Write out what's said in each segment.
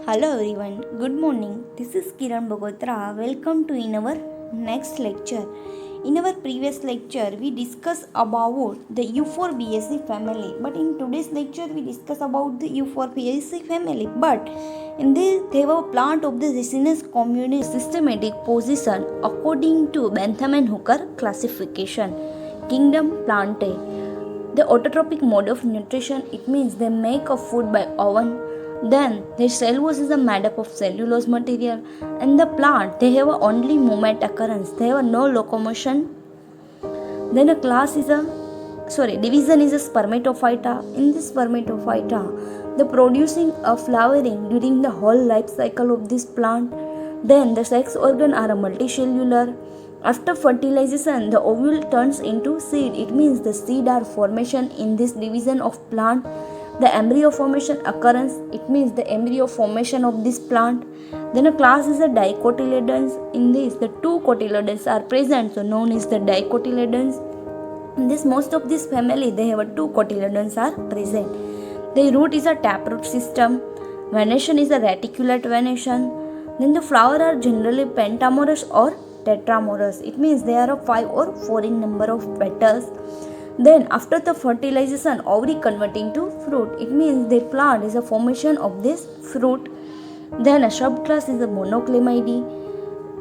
Hello everyone, good morning. This is Kiran Bogotra. Welcome to in our next lecture. In our previous lecture, we discussed about the Euphorbiaceae family. But in today's lecture, we discuss about the Euphorbiaceae family. But in this, they were plant of the resinous community systematic position according to Bentham and Hooker classification. Kingdom Plantae. The autotrophic mode of nutrition, it means they make a food by oven. Then the cellulose is made up of cellulose material, and the plant they have only movement occurrence. They have no locomotion. Then a class is a division is a spermatophyta. In this spermatophyta, the producing a flowering during the whole life cycle of this plant. Then the sex organ are a multicellular. After fertilization, the ovule turns into seed. It means the seed are formation in this division of plant. The embryo formation occurrence, it means the embryo formation of this plant. Then a class is a dicotyledons. In this, the two cotyledons are present, so known as the dicotyledons. In this, most of this family, they have a two cotyledons are present. The root is a taproot system. Venation is a reticulate venation. Then the flower are generally pentamorous or tetramorous. It means there are 5 or 4 in number of petals. Then after the fertilization, ovary converting to fruit. It means the plant is a formation of this fruit. Then a subclass is a monoclinidae.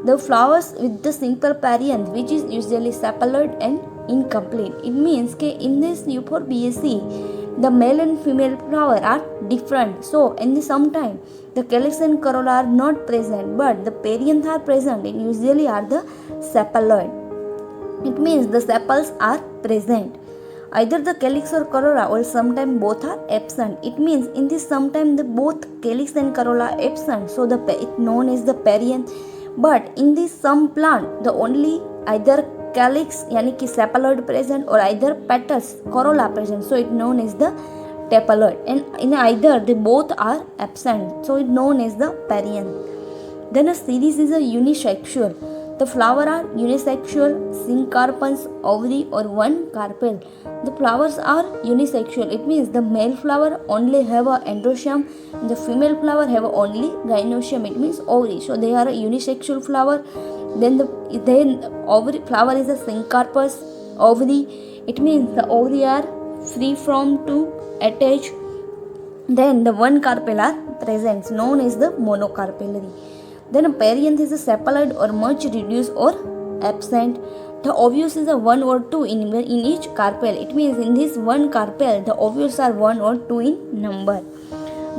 The flowers with the simple perianth, which is usually sepaloid and incomplete. It means that in this Euphorbiaceae, the male and female flower are different. So in the sometime the calyx and corolla are not present, but the perianth are present and usually are the sepaloid. It means the sepals are present. Either the calyx or corolla or sometimes both are absent. It means in this sometimes the both calyx and corolla are absent, so the it known as the perianth. But in this some plant the only either calyx yani ki sepaloid present or either petals corolla present, so it known as the tepaloid. And in either they both are absent, so it known as the perianth. Then a series is a unisexual. The flower are unisexual, syncarpons, ovary or one carpel. The flowers are unisexual. It means the male flower only have a androecium and the female flower have only gynoecium. It means ovary. So they are a unisexual flower. Then ovary flower is a syncarpous ovary. It means the ovary are free from to attach. Then the one carpel are present, known as the monocarpellary. Then a perianth is a sepaloid or much reduced or absent. The ovules is a 1 or 2 in each carpel. It means in this one carpel the ovules are 1 or 2 in number.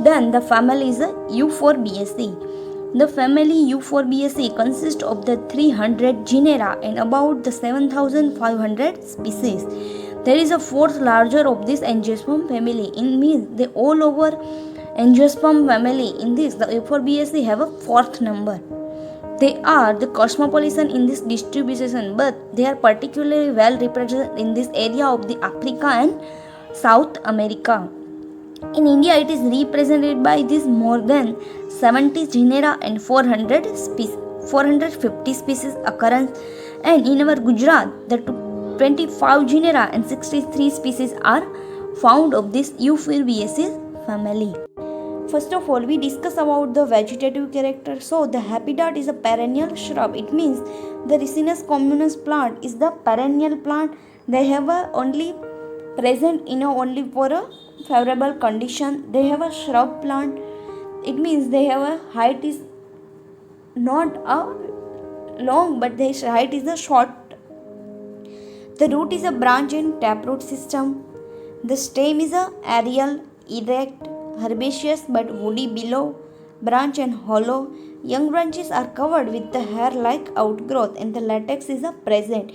Then the family is a Euphorbiaceae. The family Euphorbiaceae consists of the 300 genera and about the 7,500 species. There is a fourth larger of this angiosperm family. In means they all over angiosperm family. In this, the Euphorbiaceae have a fourth number. They are the cosmopolitan in this distribution, but they are particularly well represented in this area of the Africa and South America. In India, it is represented by this more than 70 genera and 450 species occurrence. And in our Gujarat, the 25 genera and 63 species are found of this Euphorbiaceae family. First of all, we discuss about the vegetative character. So, the habitat is a perennial shrub. It means the Ricinus communis plant is the perennial plant. They have a only present in a only for a favorable condition. They have a shrub plant. It means they have a height is not a long, but their height is a short. The root is a branch and taproot system. The stem is a aerial, erect, herbaceous but woody below, branch and hollow. Young branches are covered with the hair-like outgrowth and the latex is a present.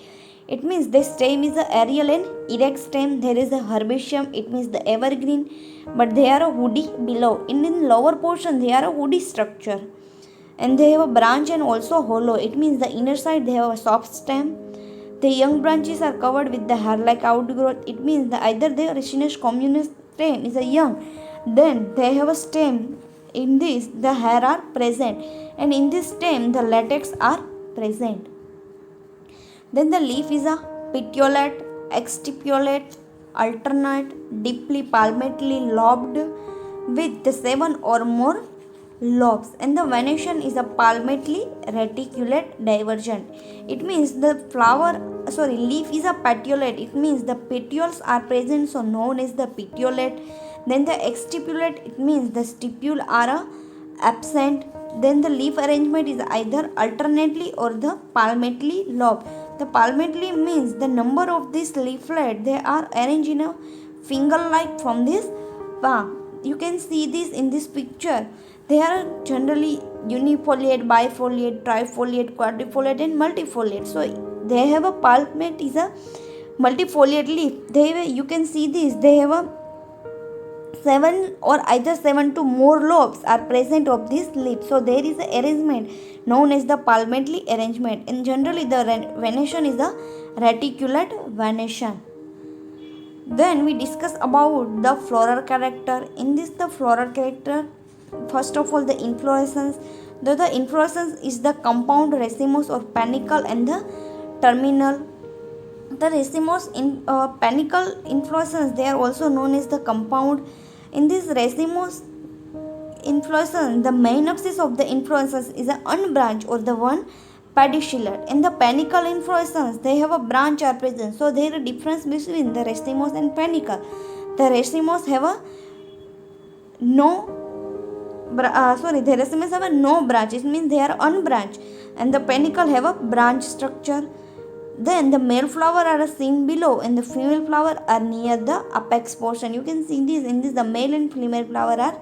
It means the stem is a aerial and erect stem. There is a herbaceous, it means the evergreen, but they are a woody below. In lower portion they are a woody structure. And they have a branch and also hollow. It means the inner side they have a soft stem. The young branches are covered with the hair-like outgrowth. It means that either the Ricinus communis stem is a young, then they have a stem. In this the hair are present, and in this stem the latex are present. Then the leaf is a petiolate, exstipulate, alternate, deeply palmately lobed with the 7 or more lobes, and the venation is a palmately reticulate divergent. It means the leaf is a petiolate. It means the petioles are present, so known as the petiolate. Then the exstipulate, it means the stipule are absent. Then the leaf arrangement is either alternately or the palmately lobe. The palmately means the number of these leaflet they are arranged in a finger like from this palm. You can see this in this picture. They are generally unifoliate, bifoliate, trifoliate, quadrifoliate and multifoliate. So they have a palmate is a multifoliate leaf. You can see this. They have a 7 to more lobes are present of this leaf. So there is a arrangement known as the palmately arrangement. And generally the venation is a reticulate venation. Then we discuss about the floral character. In this the floral character, first of all the inflorescence. The inflorescence is the compound racemose or panicle and the terminal. The racemose in panicle inflorescence, they are also known as the compound. In this racemose inflorescence, the main axis of the inflorescence is an unbranched or the one pedicellate. In the panicle inflorescence, they have a branch are present. So there is a difference between the racemose and panicle. The racemose have a the racemose have a no branch. It means they are unbranched, and the panicle have a branch structure. Then the male flower are seen below and the female flower are near the apex portion. You can see this in this the male and female flower are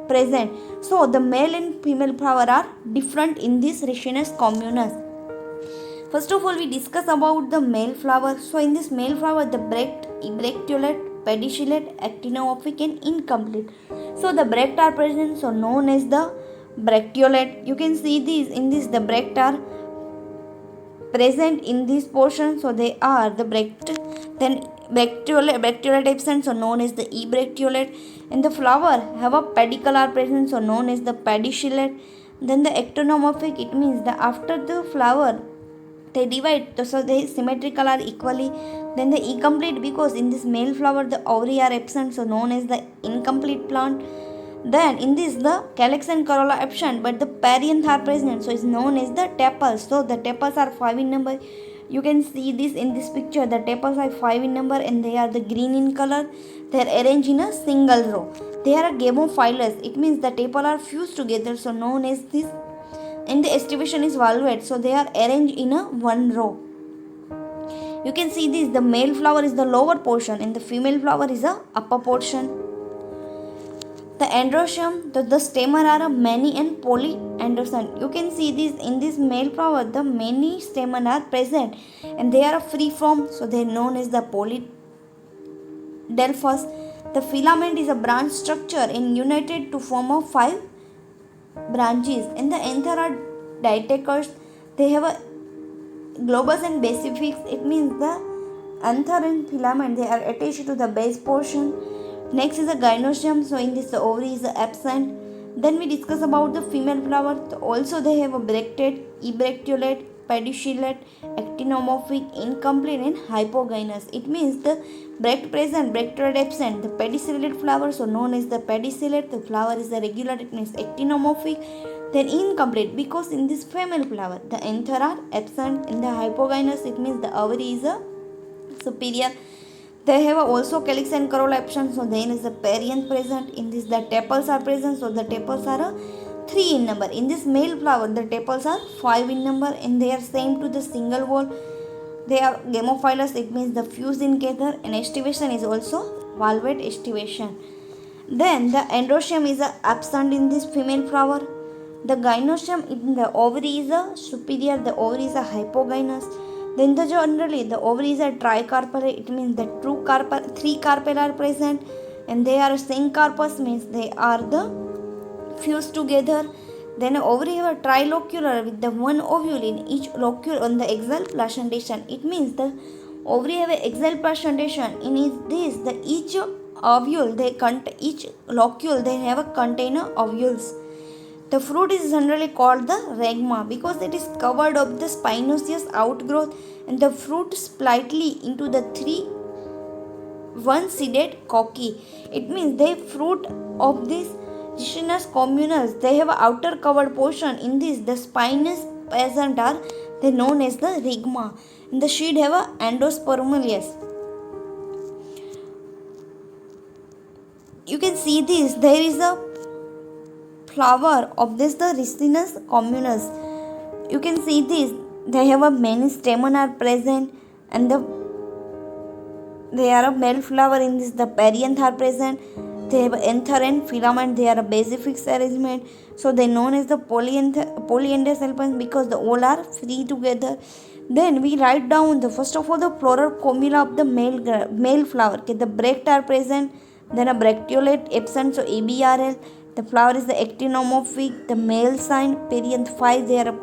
present. So the male and female flower are different in this Ricinus communis. First of all, we discuss about the male flower. So in this male flower, the bracts, bracteolate, pedicellate, actinomorphic and incomplete. So the bracts are present, so known as the bracteolate. You can see these in this the bracts are present in this portion, so they are the bract. Then bracteolate absent, so known as the ebracteolate. And the flower have a pedicle are present, so known as the pedicellate. Then the actinomorphic, it means that after the flower they divide, so they symmetrical are equally. Then the incomplete, because in this male flower the ovary are absent, so known as the incomplete plant. Then in this the calyx and corolla absent, but the perianth are present, so it's known as the tepals. So the tepals are 5 in number. You can see this in this picture. The tepals are 5 in number and they are the green in color. They are arranged in a single row. They are gamophilous. It means the tepals are fused together, so known as this. And the estivation is valvate, so they are arranged in a one row. You can see this. The male flower is the lower portion and the female flower is the upper portion. The androecium, the stamen are many and polyandrocent. You can see this in this male flower, the many stamen are present and they are free form, so they are known as the polydelphous. The filament is a branch structure and united to form a 5 branches. And the anther are ditachous. They have a globus and basifix. It means the anther and filament they are attached to the base portion. Next is the gynoecium. So in this the ovary is absent. Then we discuss about the female flower. Also they have a bracted, ebracteolate, pedicellate, actinomorphic, incomplete and hypogynous. It means the bract present, bracteolate absent. The pedicellate flower, so known as the pedicellate. The flower is the regular. It means actinomorphic. Then incomplete, because in this female flower the anther are absent. In the hypogynous, it means the ovary is a superior. They have also calyx and corolla absent, so then is the perianth present. In this the tepals are present, so the tepals are 3 in number. In this male flower the tepals are 5 in number and they are same to the single wall. They are gamophilous, it means the fused in together, and estivation is also valvate estivation. Then the androecium is absent in this female flower. The gynoecium in the ovary is superior, the ovary is hypogynous. Then generally the ovary is a tricarpal. It means the three carpel are present and they are syncarpous, means they are the fused together. Then ovary have a trilocular with the one ovule in each locule on the axial placentation. It means the ovary have a axial placentation. In this the each ovule each locule they have a container ovules. The fruit is generally called the ragma because it is covered of the spinoceous outgrowth and the fruit slightly into the 3 one-seeded cocky. It means the fruit of this Genus communes, they have an outer covered portion. In this, the spinous peasant are they known as the rigma. In the seed have a endospermolus. You can see this. There is a flower of this the Ricinus communis. You can see this. They have a many stamen are present, and they are a male flower. In this, the perianth are present. They have anther and filament. They are a basifix arrangement. So they known as the polyandrous albums because the all are free together. Then we write down the first of all the floral formula of the male flower. Okay, the bracts are present. Then a bracteolate absent. So ABRL. The flower is the actinomorphic. The male sign perianth 5. They are a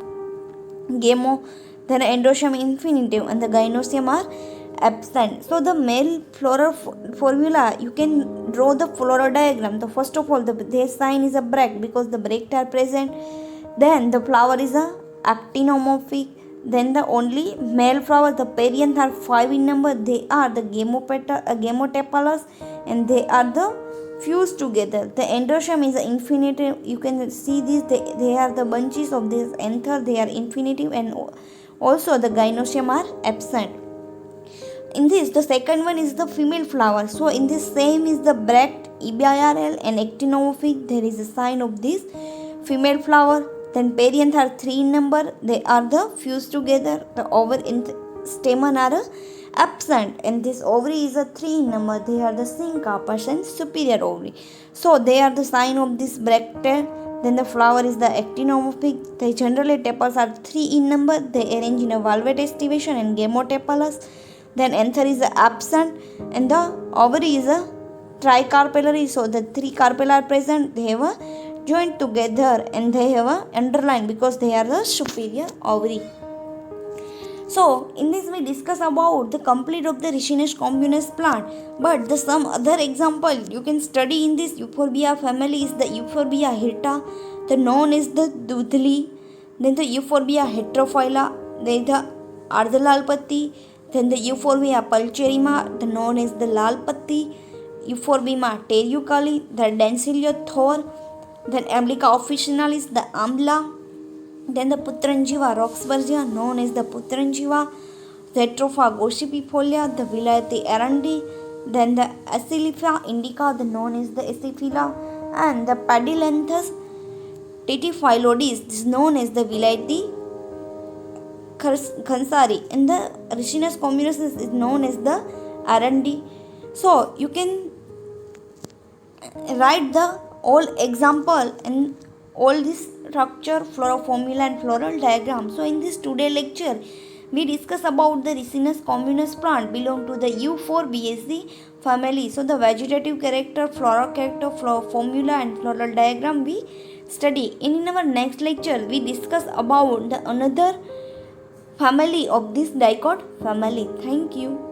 gamo. Then endosperm infinitive and the gynoecium are absent. So the male floral formula, you can draw the floral diagram. The first of all, their sign is a bract because the bracts are present. Then the flower is a actinomorphic. Then the only male flower, the perianth are 5 in number. They are the gamotepalous and they are the fused together. The endosperm is the infinitive. You can see this. They are the bunches of this anther. They are infinitive and also the gynoecium are absent. In this, the second one is the female flower. So in this same is the bract, EBIRL and actinomorphic. There is a sign of this female flower. Then perianth are 3 in number. They are the fused together. The ovary and stamen are absent. And this ovary is a 3 in number. They are the syncarpous and superior ovary. So they are the sign of this bracteal. Then the flower is the actinomorphic. The generally tepals are 3 in number. They arrange in a valvate estivation and gamotepalous. Then anther is absent and the ovary is a tricarpellary. So the 3 carpella are present. They have a joined together and they have a underline because they are the superior ovary. So in this we discuss about the complete of the Ricinus communis plant. But the some other example you can study in this Euphorbia family is the Euphorbia hirta, the known is the dudli, then the Euphorbia heterophylla, then the ardhalalpatti, then the Euphorbia pulcherrima, the known as the lalpatti, Euphorbia tereucali, the Dancilio thor, then Amblica officinalis, the amla, then the Putrangiva roxburgia, known as the Putrangiva, the Atropha gossypifolia, the Vilayati arandi, then the Acyliphia indica, the known as the Acyphila, and the Padilanthus tityphyllodes, is known as the Vilayati Khansari, and the Ricinus communis is known as the arandi. So you can write the all example and all this structure, floral formula and floral diagram. So in this today lecture, we discuss about the Ricinus communis plant belong to the Euphorbiaceae family. So the vegetative character, floral character, floral formula and floral diagram we study. In our next lecture, we discuss about the another family of this dicot family. Thank you.